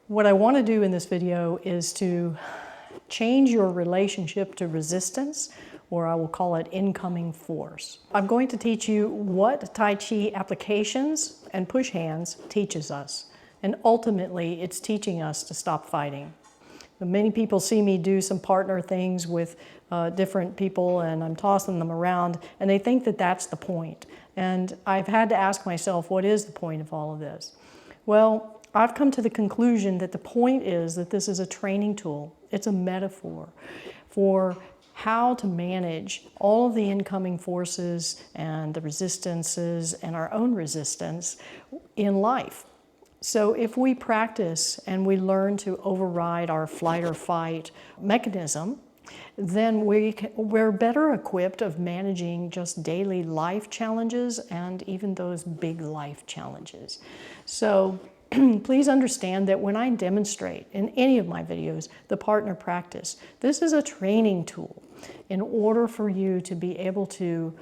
What I want to do in this video is to change your relationship to resistance, or I will call it incoming force. I'm going to teach you what Tai Chi applications and push hands teaches us. And ultimately, it's teaching us to stop fighting. Many people see me do some partner things with different people, and I'm tossing them around, and they think that that's the point. And I've had to ask myself, what is the point of all of this? Well, I've come to the conclusion that the point is that this is a training tool. It's a metaphor for how to manage all of the incoming forces and the resistances and our own resistance in life. So if we practice and we learn to override our flight or fight mechanism, then we're better equipped of managing just daily life challenges and even those big life challenges. So please understand that when I demonstrate in any of my videos the partner practice, this is a training tool in order for you to be able to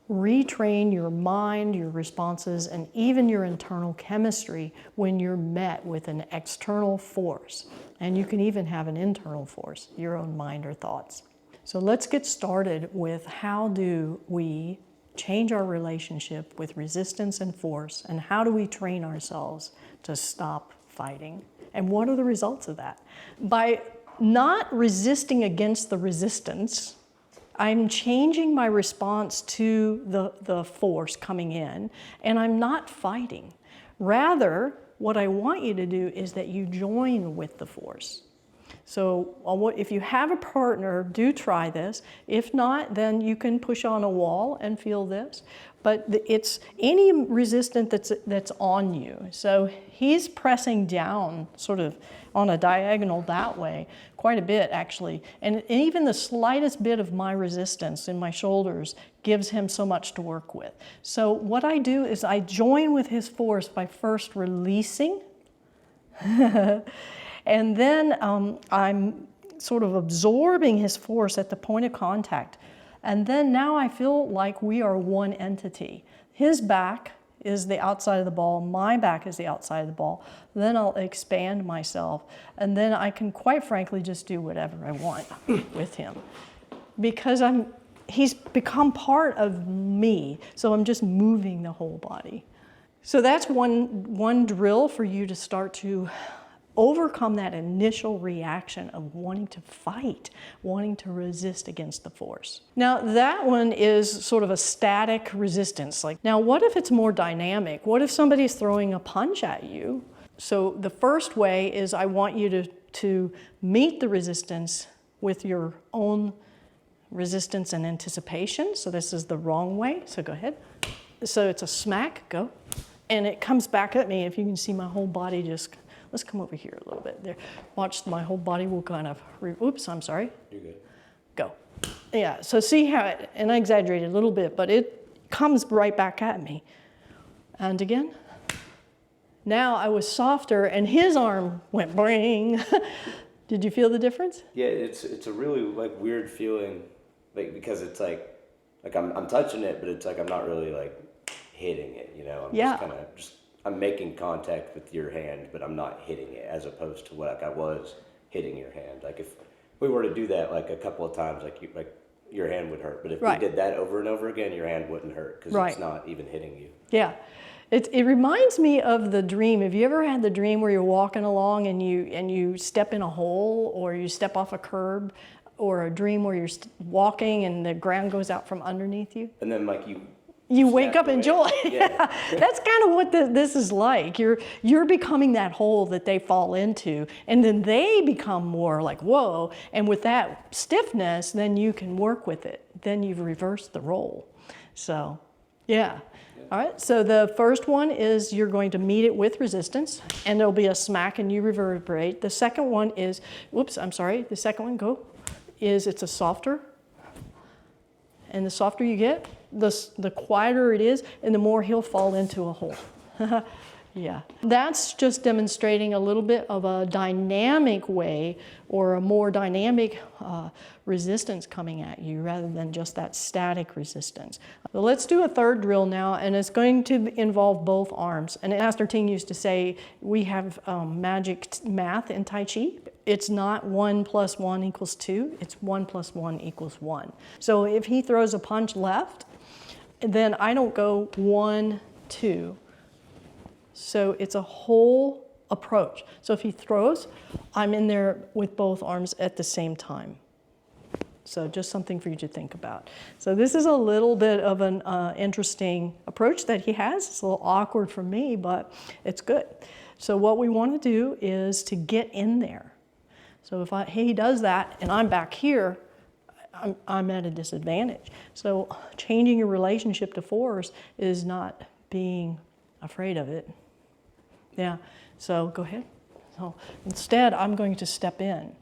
retrain your mind, your responses, and even your internal chemistry when you're met with an external force. And you can even have an internal force, your own mind or thoughts. So let's get started with how do we change our relationship with resistance and force, and how do we train ourselves to stop fighting? And what are the results of that? By not resisting against the resistance, I'm changing my response to the force coming in, and I'm not fighting. Rather, what I want you to do is that you join with the force. So if you have a partner, do try this. If not, then you can push on a wall and feel this. But it's any resistance that's on you. So he's pressing down sort of on a diagonal that way, quite a bit actually. And even the slightest bit of my resistance in my shoulders gives him so much to work with. So what I do is I join with his force by first releasing. And then I'm sort of absorbing his force at the point of contact. And then now I feel like we are one entity. His back is the outside of the ball, my back is the outside of the ball. Then I'll expand myself, and then I can quite frankly just do whatever I want with him. Because he's become part of me, so I'm just moving the whole body. So that's one drill for you to start to overcome that initial reaction of wanting to fight, wanting to resist against the force. Now that one is sort of a static resistance. Now what if it's more dynamic? What if somebody's throwing a punch at you? So the first way is I want you to meet the resistance with your own resistance and anticipation. So this is the wrong way, so go ahead. So it's a smack, go. And it comes back at me. If you can see my whole body just, let's come over here a little bit there. Watch, my whole body will kind of, oops, I'm sorry. You're good. Go. Yeah, so see how, and I exaggerated a little bit, but it comes right back at me. And again. Now I was softer and his arm went bring. Did you feel the difference? Yeah, it's a really weird feeling, because it's like I'm touching it, but it's like I'm not really hitting it, I'm just kind of I'm making contact with your hand, but I'm not hitting it, as opposed to what I was hitting your hand. If we were to do that a couple of times, your hand would hurt. But if we did that over and over again, your hand wouldn't hurt because it's not even hitting you. Yeah, it reminds me of the dream. Have you ever had the dream where you're walking along and you step in a hole, or you step off a curb, or a dream where you're walking and the ground goes out from underneath you? And then you wake up in joy. Yeah. That's kind of what this is like. You're becoming that hole that they fall into, and then they become more like, whoa, and with that stiffness, then you can work with it. Then you've reversed the role. So, yeah. All right, so the first one is you're going to meet it with resistance, and there'll be a smack and you reverberate. The second one is, the second one, go, is it's a softer. And the softer you get, the quieter it is, and the more he'll fall into a hole. Yeah, that's just demonstrating a little bit of a dynamic way or a more dynamic resistance coming at you rather than just that static resistance. So let's do a third drill now, and it's going to involve both arms. And Master Ting used to say we have magic math in Tai Chi. It's not 1 + 1 = 2, it's 1 + 1 = 1. So if he throws a punch left, then I don't go 1, 2. So it's a whole approach. So if he throws, I'm in there with both arms at the same time. So just something for you to think about. So this is a little bit of an interesting approach that he has. It's a little awkward for me, but it's good. So what we want to do is to get in there. So if he does that and I'm back here, I'm at a disadvantage. So changing your relationship to force is not being afraid of it. Yeah, so go ahead. So instead, I'm going to step in.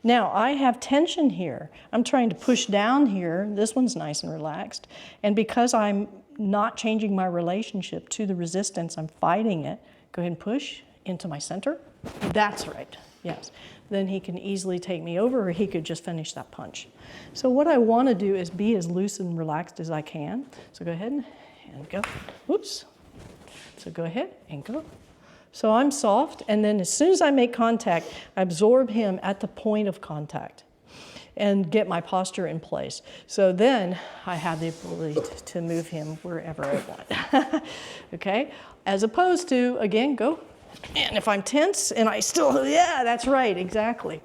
Now, I have tension here. I'm trying to push down here. This one's nice and relaxed. And because I'm not changing my relationship to the resistance, I'm fighting it. Go ahead and push into my center. That's right, yes. Then he can easily take me over, or he could just finish that punch. So what I want to do is be as loose and relaxed as I can. So go ahead and go. Oops. So go ahead and go. So I'm soft, and then as soon as I make contact, I absorb him at the point of contact and get my posture in place. So then I have the ability to move him wherever I want. Okay? As opposed to, again, go. And if I'm tense and I still, yeah, that's right, exactly.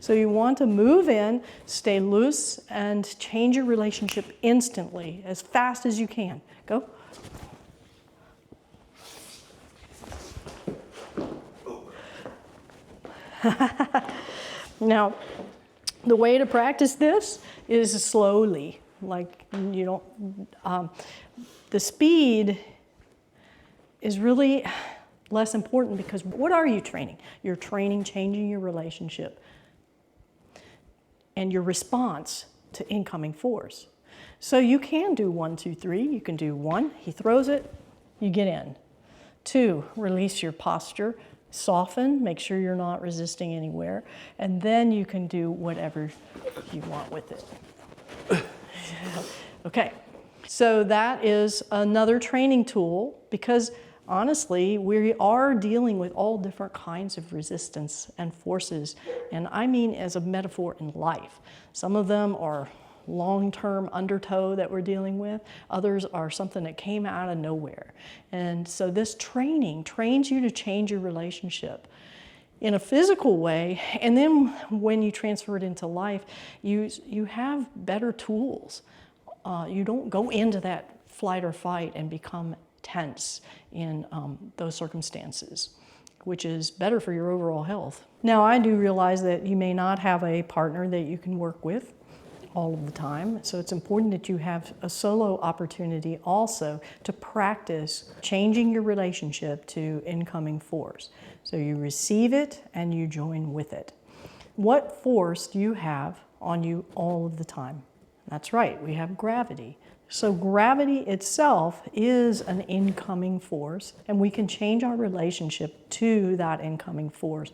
So you want to move in, stay loose, and change your relationship instantly, as fast as you can. Go. Now, the way to practice this is slowly. Like, you don't, the speed is really less important because what are you training? You're training changing your relationship and your response to incoming force. So you can do 1, 2, 3. You can do 1, he throws it, you get in. 2, release your posture. Soften, make sure you're not resisting anywhere, and then you can do whatever you want with it. Okay, so that is another training tool because honestly, we are dealing with all different kinds of resistance and forces, and I mean as a metaphor in life. Some of them are long-term undertow that we're dealing with. Others are something that came out of nowhere. And so this training trains you to change your relationship in a physical way. And then when you transfer it into life, you have better tools. You don't go into that flight or fight and become tense in those circumstances, which is better for your overall health. Now, I do realize that you may not have a partner that you can work with all of the time. So it's important that you have a solo opportunity also to practice changing your relationship to incoming force. So you receive it and you join with it. What force do you have on you all of the time? That's right, we have gravity. So gravity itself is an incoming force, and we can change our relationship to that incoming force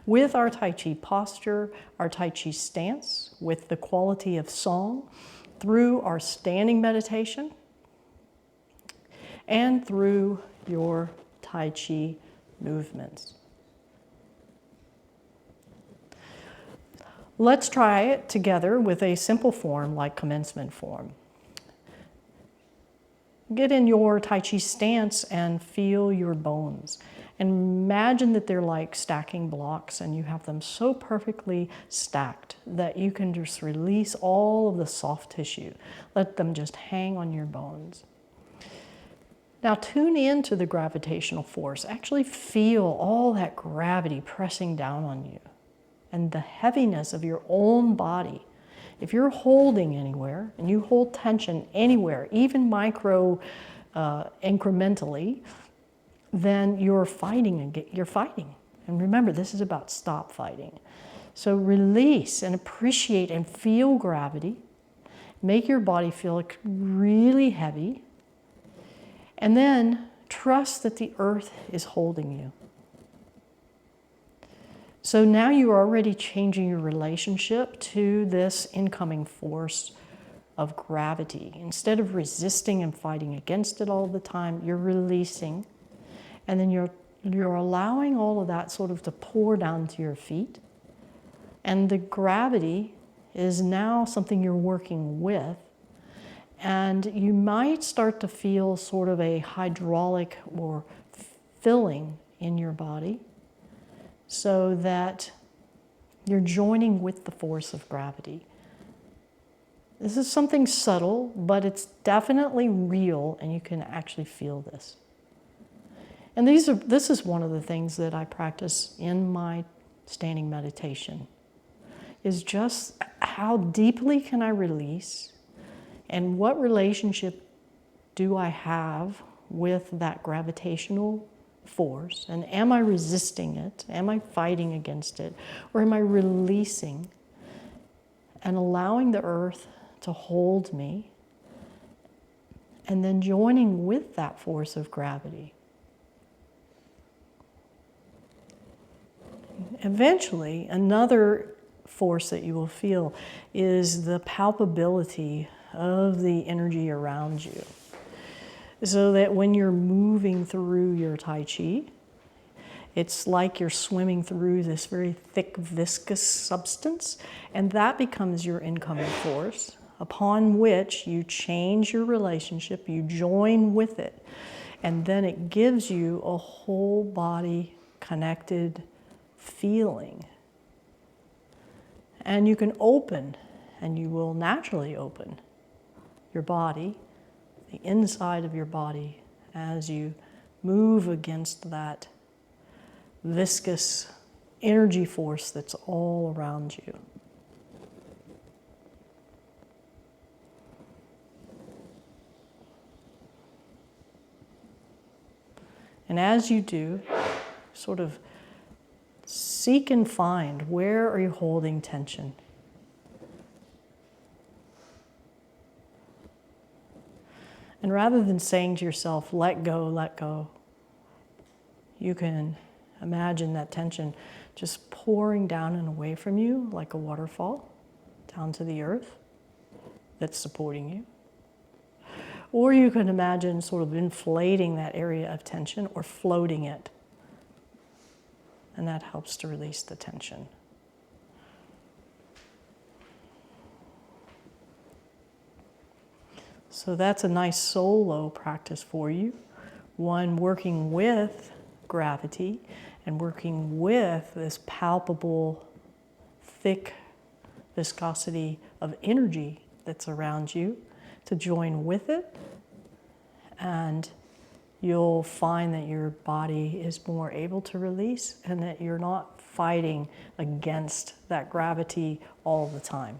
with our Tai Chi posture, our Tai Chi stance, with the quality of song, through our standing meditation, and through your Tai Chi movements. Let's try it together with a simple form like commencement form. Get in your Tai Chi stance and feel your bones. And imagine that they're like stacking blocks and you have them so perfectly stacked that you can just release all of the soft tissue. Let them just hang on your bones. Now tune into the gravitational force. Actually feel all that gravity pressing down on you and the heaviness of your own body. If you're holding anywhere and you hold tension anywhere, even micro incrementally, then you're fighting. And remember, this is about stop fighting. So release and appreciate and feel gravity. Make your body feel really heavy. And then trust that the earth is holding you. So now you're already changing your relationship to this incoming force of gravity. Instead of resisting and fighting against it all the time, you're releasing. And then you're allowing all of that sort of to pour down to your feet. And the gravity is now something you're working with. And you might start to feel sort of a hydraulic or filling in your body, so that you're joining with the force of gravity. This is something subtle, but it's definitely real, and you can actually feel this. And this is one of the things that I practice in my standing meditation, is just how deeply can I release, and what relationship do I have with that gravitational force, and am I resisting it? Am I fighting against it? Or am I releasing and allowing the earth to hold me, and then joining with that force of gravity? Eventually, another force that you will feel is the palpability of the energy around you. So that when you're moving through your Tai Chi, it's like you're swimming through this very thick, viscous substance, and that becomes your incoming force, upon which you change your relationship, you join with it, and then it gives you a whole body connected feeling. And you can open, and you will naturally open your body, the inside of your body, as you move against that viscous energy force that's all around you. And as you do, sort of seek and find, where are you holding tension? And rather than saying to yourself, let go, you can imagine that tension just pouring down and away from you like a waterfall down to the earth that's supporting you. Or you can imagine sort of inflating that area of tension or floating it. And that helps to release the tension. So that's a nice solo practice for you. One working with gravity and working with this palpable, thick viscosity of energy that's around you, to join with it. And you'll find that your body is more able to release, and that you're not fighting against that gravity all the time.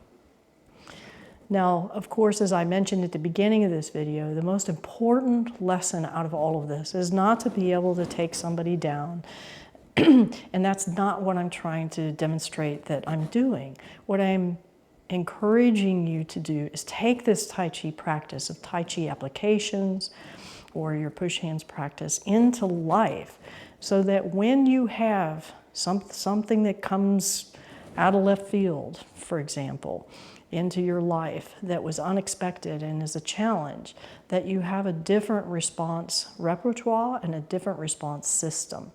Now, of course, as I mentioned at the beginning of this video, the most important lesson out of all of this is not to be able to take somebody down. And that's not what I'm trying to demonstrate that I'm doing. What I'm encouraging you to do is take this Tai Chi practice of Tai Chi applications or your push hands practice into life, so that when you have something that comes out of left field, for example, into your life that was unexpected and is a challenge, that you have a different response repertoire and a different response system.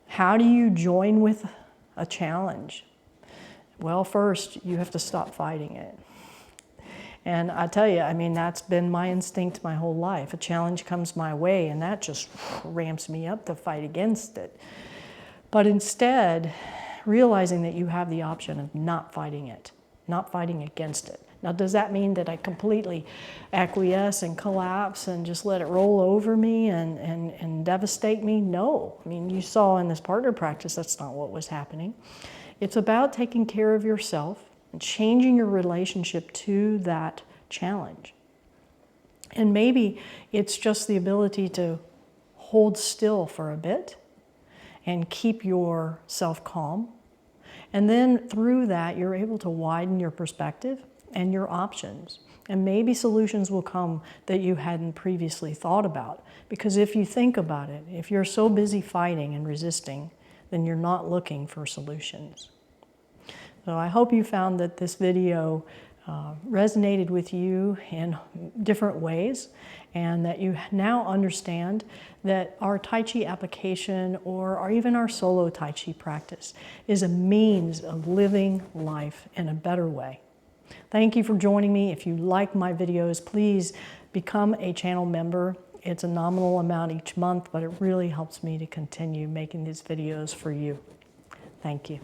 How do you join with a challenge? Well, first, you have to stop fighting it. And I tell you, I mean, that's been my instinct my whole life. A challenge comes my way, and that just ramps me up to fight against it. But instead, realizing that you have the option of not fighting it, not fighting against it. Now, does that mean that I completely acquiesce and collapse and just let it roll over me and devastate me? No. I mean, you saw in this partner practice, that's not what was happening. It's about taking care of yourself and changing your relationship to that challenge. And maybe it's just the ability to hold still for a bit and keep yourself calm. And then through that, you're able to widen your perspective and your options. And maybe solutions will come that you hadn't previously thought about. Because if you think about it, if you're so busy fighting and resisting, then you're not looking for solutions. So I hope you found that this video resonated with you in different ways, and that you now understand that our Tai Chi application or even our solo Tai Chi practice is a means of living life in a better way. Thank you for joining me. If you like my videos, please become a channel member. It's a nominal amount each month, but it really helps me to continue making these videos for you. Thank you.